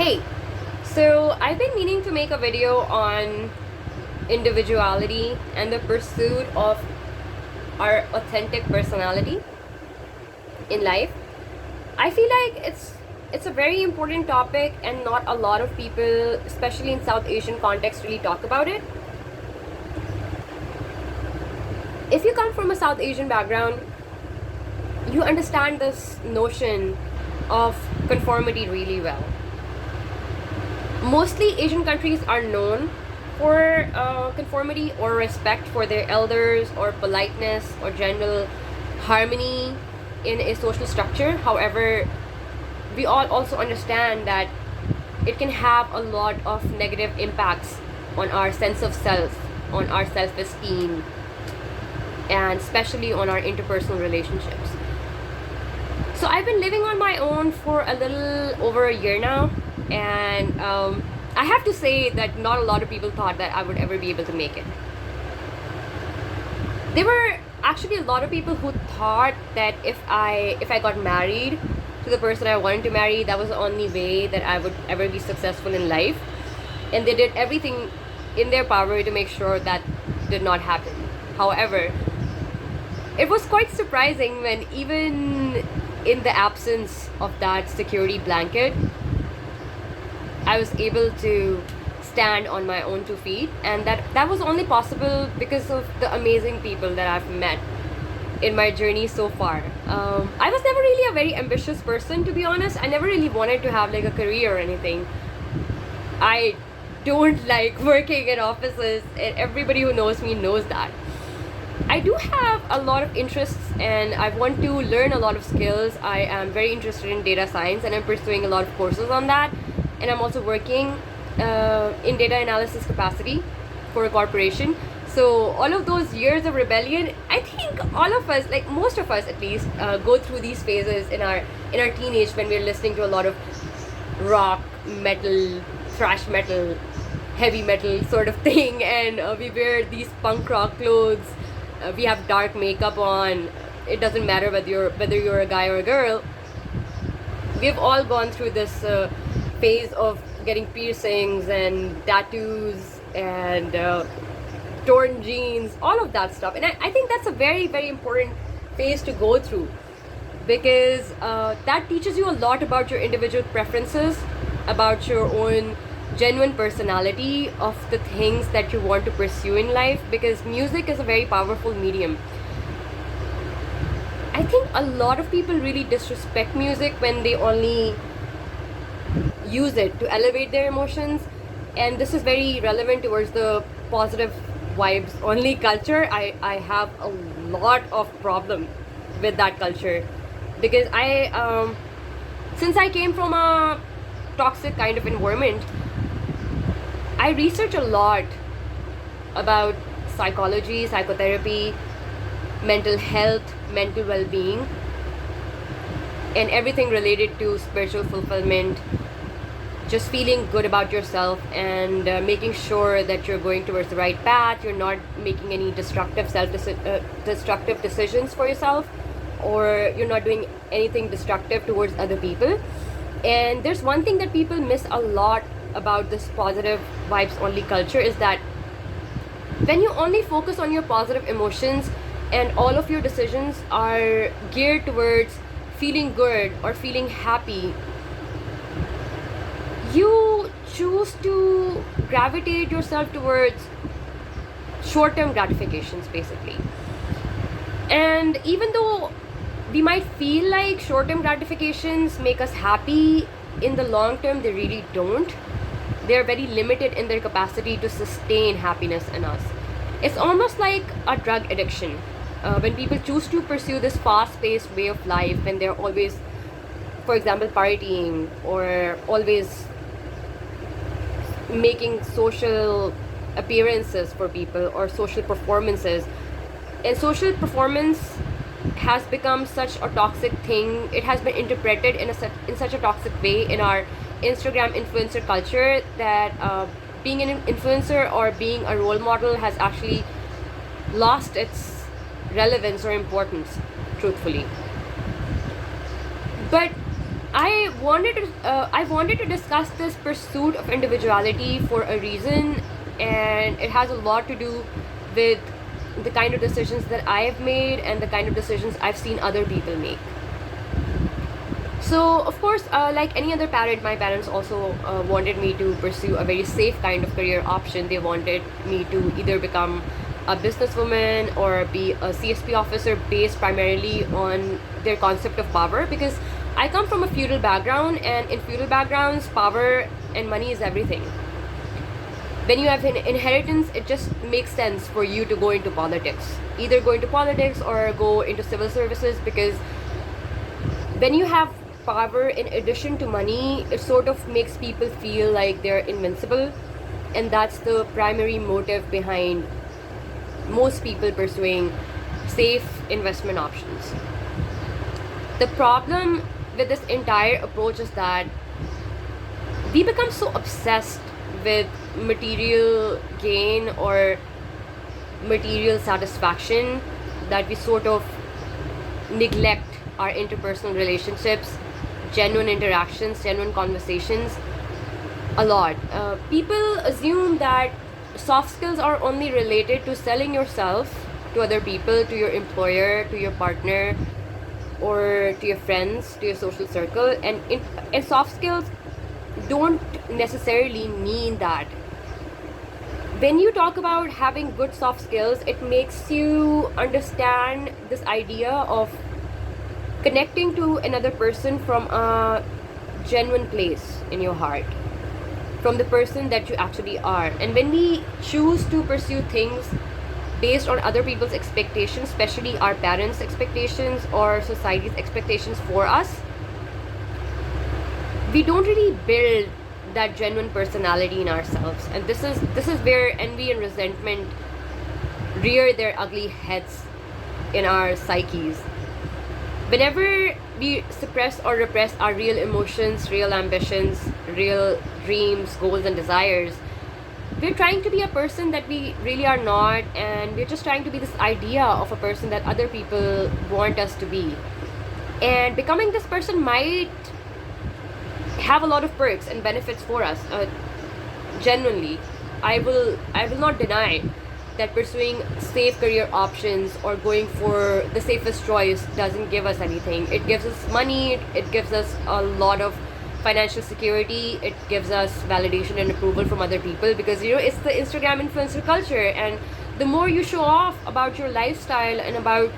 Hey, so I've been meaning to make a video on individuality and the pursuit of our authentic personality in life. I feel like it's a very important topic and not a lot of people, especially in South Asian context, really talk about it. If you come from a South Asian background, you understand this notion of conformity really well. Mostly Asian countries are known for conformity or respect for their elders or politeness or general harmony in a social structure. However, we all also understand that it can have a lot of negative impacts on our sense of self, on our self-esteem, and especially on our interpersonal relationships. So I've been living on my own for a little over a year now, and I have to say that not a lot of people thought that I would ever be able to make it. There were actually a lot of people who thought that if I got married to the person I wanted to marry, that was the only way that I would ever be successful in life, and they did everything in their power to make sure that did not happen. However, it was quite surprising when even in the absence of that security blanket, I was able to stand on my own 2 feet, and that was only possible because of the amazing people that I've met in my journey so far. I was never really a very ambitious person, to be honest. I never really wanted to have like a career or anything. I don't like working in offices, and everybody who knows me knows that. I do have a lot of interests and I want to learn a lot of skills. I am very interested in data science and I'm pursuing a lot of courses on that. And I'm also working in data analysis capacity for a corporation. So all of those years of rebellion, I think all of us, like most of us at least, go through these phases in our teenage when we're listening to a lot of rock, metal, thrash metal, heavy metal sort of thing, and we wear these punk rock clothes. We have dark makeup on. It doesn't matter whether you're a guy or a girl. We've all gone through this phase of getting piercings and tattoos and torn jeans, all of that stuff. And I think that's a very, very important phase to go through because that teaches you a lot about your individual preferences, about your own genuine personality of the things that you want to pursue in life, because music is a very powerful medium. I think a lot of people really disrespect music when they only use it to elevate their emotions, and this is very relevant towards the positive vibes only culture. I have a lot of problem with that culture because since I came from a toxic kind of environment, I research a lot about psychology, psychotherapy, mental health, mental well-being, and everything related to spiritual fulfillment, just feeling good about yourself and making sure that you're going towards the right path, you're not making any destructive destructive decisions for yourself, or you're not doing anything destructive towards other people. And there's one thing that people miss a lot about this positive vibes only culture is that when you only focus on your positive emotions and all of your decisions are geared towards feeling good or feeling happy, you choose to gravitate yourself towards short-term gratifications basically. And even though we might feel like short-term gratifications make us happy, in the long term they really don't. They're very limited in their capacity to sustain happiness in us. It's almost like a drug addiction. When people choose to pursue this fast-paced way of life, when they're always, for example, partying or always making social appearances for people or social performances, and social performance has become such a toxic thing. It has been interpreted in such a toxic way in our Instagram influencer culture that being an influencer or being a role model has actually lost its relevance or importance, truthfully. But I wanted to discuss this pursuit of individuality for a reason, and it has a lot to do with the kind of decisions that I have made and the kind of decisions I've seen other people make. So, of course, like any other parent, my parents also wanted me to pursue a very safe kind of career option. They wanted me to either become a businesswoman or be a CSP officer based primarily on their concept of power, because I come from a feudal background, and in feudal backgrounds, power and money is everything. When you have an inheritance, it just makes sense for you to go into politics. Either go into politics or go into civil services, because when you have power in addition to money, it sort of makes people feel like they're invincible, and that's the primary motive behind most people pursuing safe investment options. The problem with this entire approach is that we become so obsessed with material gain or material satisfaction that we sort of neglect our interpersonal relationships, genuine interactions, genuine conversations a lot. People assume that soft skills are only related to selling yourself to other people, to your employer, to your partner, or to your friends, to your social circle. And soft skills don't necessarily mean that. When you talk about having good soft skills, it makes you understand this idea of connecting to another person from a genuine place in your heart, from the person that you actually are. And when we choose to pursue things based on other people's expectations, especially our parents' expectations or society's expectations for us, we don't really build that genuine personality in ourselves. And this is where envy and resentment rear their ugly heads in our psyches. Whenever we suppress or repress our real emotions, real ambitions, real dreams, goals, and desires, we're trying to be a person that we really are not, and we're just trying to be this idea of a person that other people want us to be. And becoming this person might have a lot of perks and benefits for us. Genuinely, I will not deny that pursuing safe career options or going for the safest choice doesn't give us anything. It gives us money, it gives us a lot of financial security, it gives us validation and approval from other people, because it's the Instagram influencer culture, and the more you show off about your lifestyle and about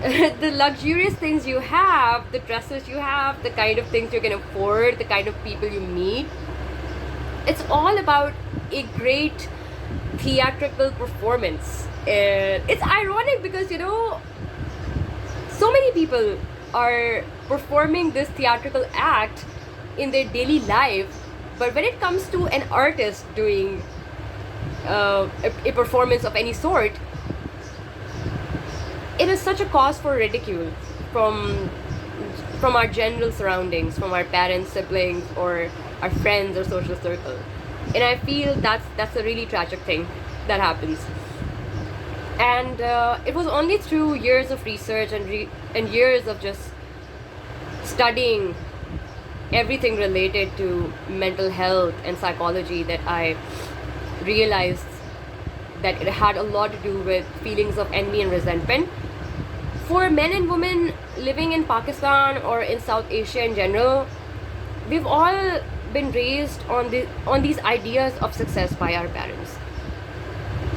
the luxurious things you have, the dresses you have, the kind of things you can afford, the kind of people you meet, it's all about a great theatrical performance. And it's ironic because so many people are performing this theatrical act in their daily life, but when it comes to an artist doing a performance of any sort, it is such a cause for ridicule from our general surroundings, from our parents, siblings, or our friends or social circle. And I feel that's a really tragic thing that happens. And it was only through years of research and years of just studying everything related to mental health and psychology that I realized that it had a lot to do with feelings of envy and resentment. For men and women living in Pakistan or in South Asia in general, we've all been raised on these ideas of success by our parents.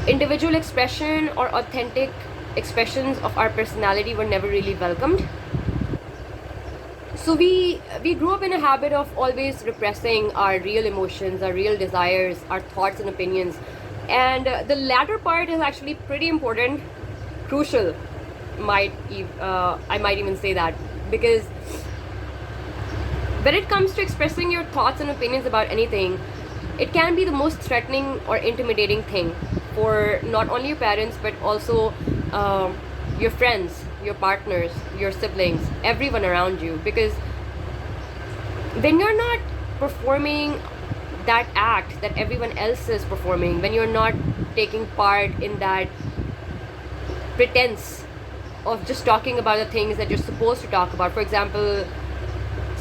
Individual expression or authentic expressions of our personality were never really welcomed. So we grew up in a habit of always repressing our real emotions, our real desires, our thoughts and opinions. And the latter part is actually pretty important, crucial, I might even say that, because when it comes to expressing your thoughts and opinions about anything, it can be the most threatening or intimidating thing for not only your parents but also your friends, your partners, your siblings, everyone around you. Because when you're not performing that act that everyone else is performing, when you're not taking part in that pretense of just talking about the things that you're supposed to talk about, for example,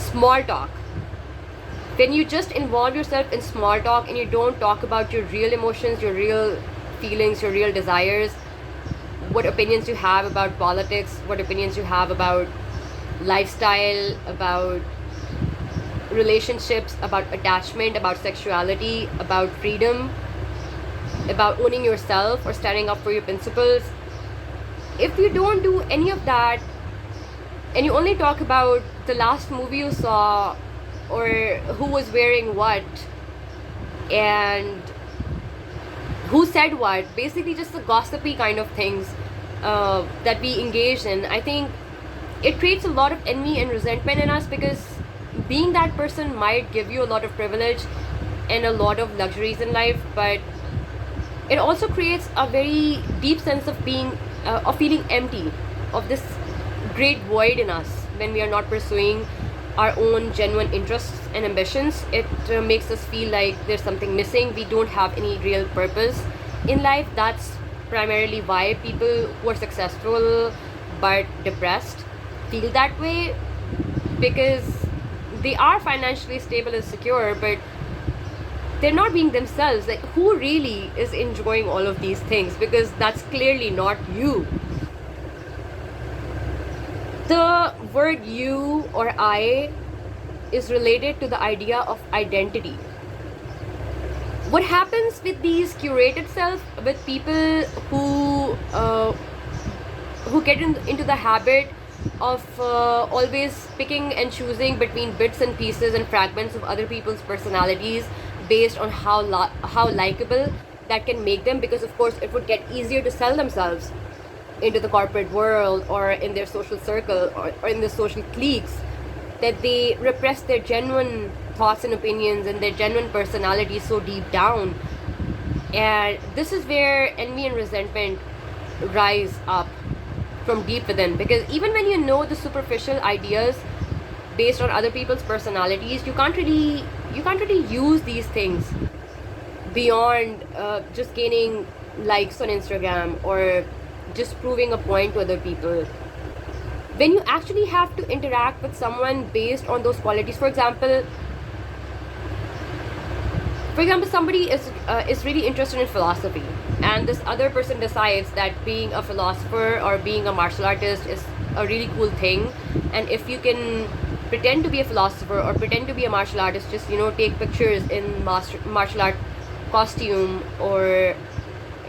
Small talk. When you just involve yourself in small talk and you don't talk about your real emotions, your real feelings, your real desires, what opinions you have about politics, what opinions you have about lifestyle, about relationships, about attachment, about sexuality, about freedom, about owning yourself or standing up for your principles. If you don't do any of that and you only talk about the last movie you saw or who was wearing what and who said what, basically just the gossipy kind of things that we engage in, I think it creates a lot of envy and resentment in us, because being that person might give you a lot of privilege and a lot of luxuries in life, but it also creates a very deep sense of feeling empty, of this great void in us when we are not pursuing our own genuine interests and ambitions. It makes us feel like there's something missing. We don't have any real purpose in life. That's primarily why people who are successful but depressed feel that way, because they are financially stable and secure, but they're not being themselves. Like, who really is enjoying all of these things? Because that's clearly not you. The word you or I is related to the idea of identity. What happens with these curated self, with people who get into the habit of always picking and choosing between bits and pieces and fragments of other people's personalities based on how likable that can make them, because of course it would get easier to sell themselves into the corporate world or in their social circle or in the social cliques, that they repress their genuine thoughts and opinions and their genuine personality so deep down. And this is where envy and resentment rise up from deep within, because even when you know the superficial ideas based on other people's personalities, you can't really use these things beyond just gaining likes on Instagram or just proving a point to other people. When you actually have to interact with someone based on those qualities, for example, somebody is really interested in philosophy, and this other person decides that being a philosopher or being a martial artist is a really cool thing, and if you can pretend to be a philosopher or pretend to be a martial artist, just take pictures in martial art costume or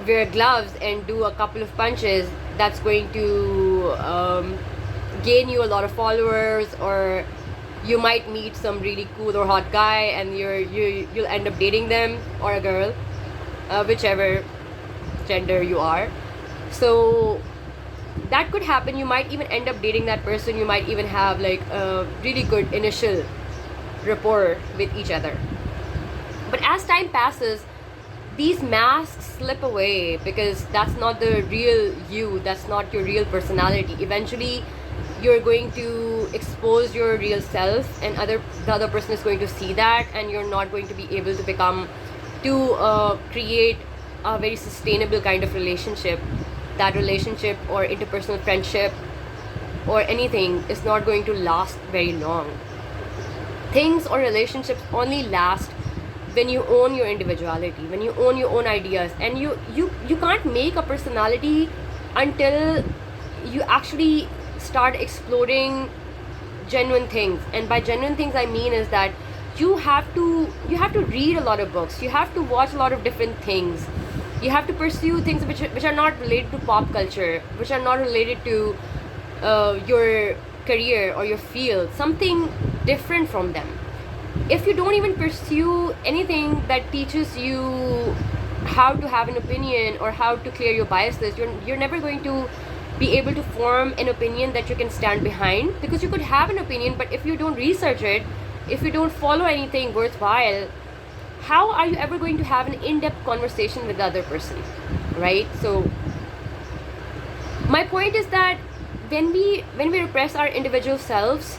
wear gloves and do a couple of punches, that's going to gain you a lot of followers, or you might meet some really cool or hot guy and you'll end up dating them, or a girl, whichever gender you are. So that could happen. You might even end up dating that person. You might even have like a really good initial rapport with each other. But as time passes, these masks slip away, because that's not the real you, that's not your real personality. Eventually you're going to expose your real self, and the other person is going to see that, and you're not going to be able to create a very sustainable kind of relationship. That relationship or interpersonal friendship or anything is not going to last very long. Things or relationships only last when you own your individuality, when you own your own ideas, and you can't make a personality until you actually start exploring genuine things. And by genuine things, I mean is that you have to read a lot of books, you have to watch a lot of different things, you have to pursue things which are not related to pop culture, which are not related to your career or your field, something different from them. If you don't even pursue anything that teaches you how to have an opinion or how to clear your biases, you're never going to be able to form an opinion that you can stand behind. Because you could have an opinion, but if you don't research it, if you don't follow anything worthwhile, how are you ever going to have an in-depth conversation with the other person, right? So my point is that when we repress our individual selves,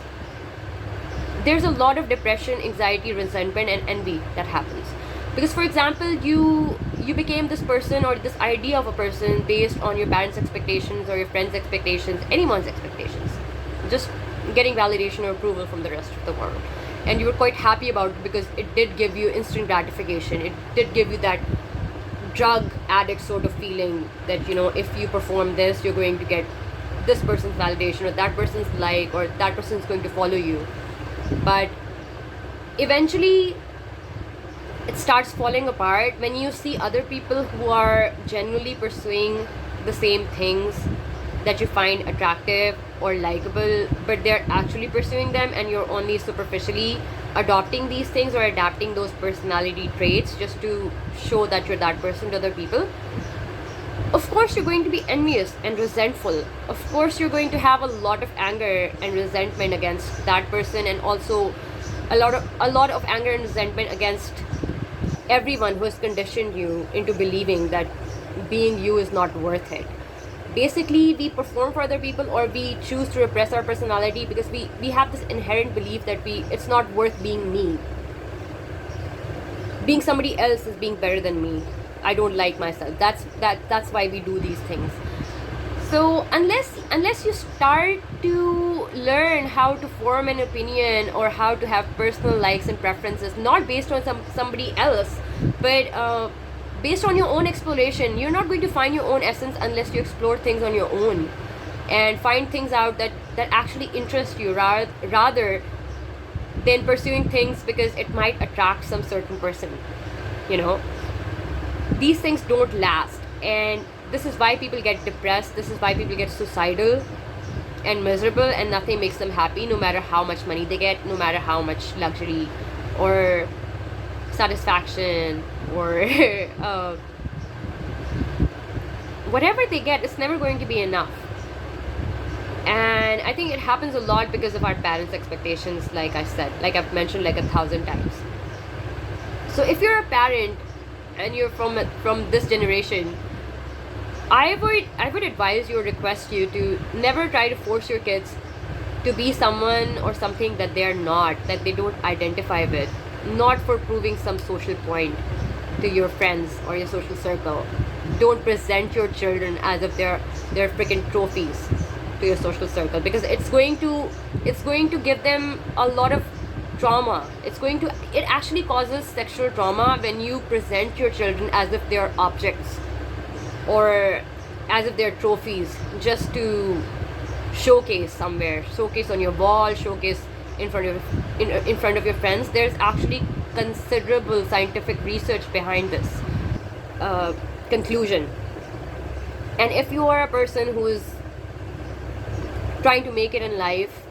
there's a lot of depression, anxiety, resentment, and envy that happens. Because, for example, you became this person or this idea of a person based on your parents' expectations or your friends' expectations, anyone's expectations. Just getting validation or approval from the rest of the world. And you were quite happy about it because it did give you instant gratification. It did give you that drug addict sort of feeling that, you know, if you perform this, you're going to get this person's validation, or that person's like, or that person's going to follow you. But eventually it starts falling apart when you see other people who are genuinely pursuing the same things that you find attractive or likable, but they're actually pursuing them, and you're only superficially adopting these things or adapting those personality traits just to show that you're that person to other people. Of course you're going to be envious and resentful. Of course you're going to have a lot of anger and resentment against that person, and also a lot of anger and resentment against everyone who has conditioned you into believing that being you is not worth it. Basically, we perform for other people, or we choose to repress our personality because we have this inherent belief that it's not worth being me. Being somebody else is being better than me. I don't like myself. That's why we do these things. So unless you start to learn how to form an opinion or how to have personal likes and preferences, not based on somebody else, but based on your own exploration, you're not going to find your own essence unless you explore things on your own and find things out that actually interest you, rather than pursuing things because it might attract some certain person. You know, these things don't last, and this is why people get depressed. This is why people get suicidal and miserable, and nothing makes them happy, no matter how much money they get, no matter how much luxury or satisfaction or whatever they get. It's never going to be enough. And I think it happens a lot because of our parents' expectations, like I said, like I've mentioned like 1,000 times. So if you're a parent and you're from this generation, I would advise you or request you to never try to force your kids to be someone or something that they're not, that they don't identify with, not for proving some social point to your friends or your social circle. Don't present your children as if they're freaking trophies to your social circle, because it's going to give them a lot of trauma. It actually causes sexual trauma when you present your children as if they're objects or as if they're trophies, just to showcase somewhere, showcase on your wall, showcase in front of your friends. There's actually considerable scientific research behind this conclusion. And if you are a person who is trying to make it in life,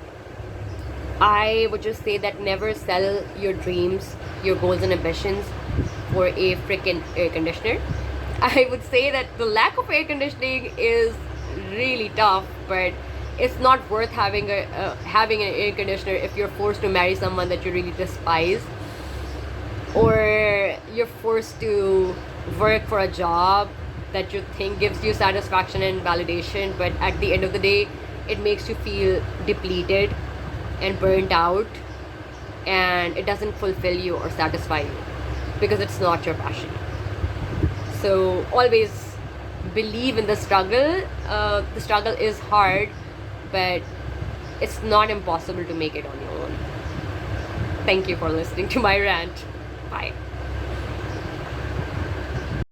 I would just say that never sell your dreams, your goals and ambitions for a freaking air conditioner. I would say that the lack of air conditioning is really tough, but it's not worth having an air conditioner if you're forced to marry someone that you really despise, or you're forced to work for a job that you think gives you satisfaction and validation, but at the end of the day it makes you feel depleted and burnt out, and it doesn't fulfill you or satisfy you because it's not your passion. So always believe in the struggle. The struggle is hard, but it's not impossible to make it on your own. Thank you for listening to my rant. Bye.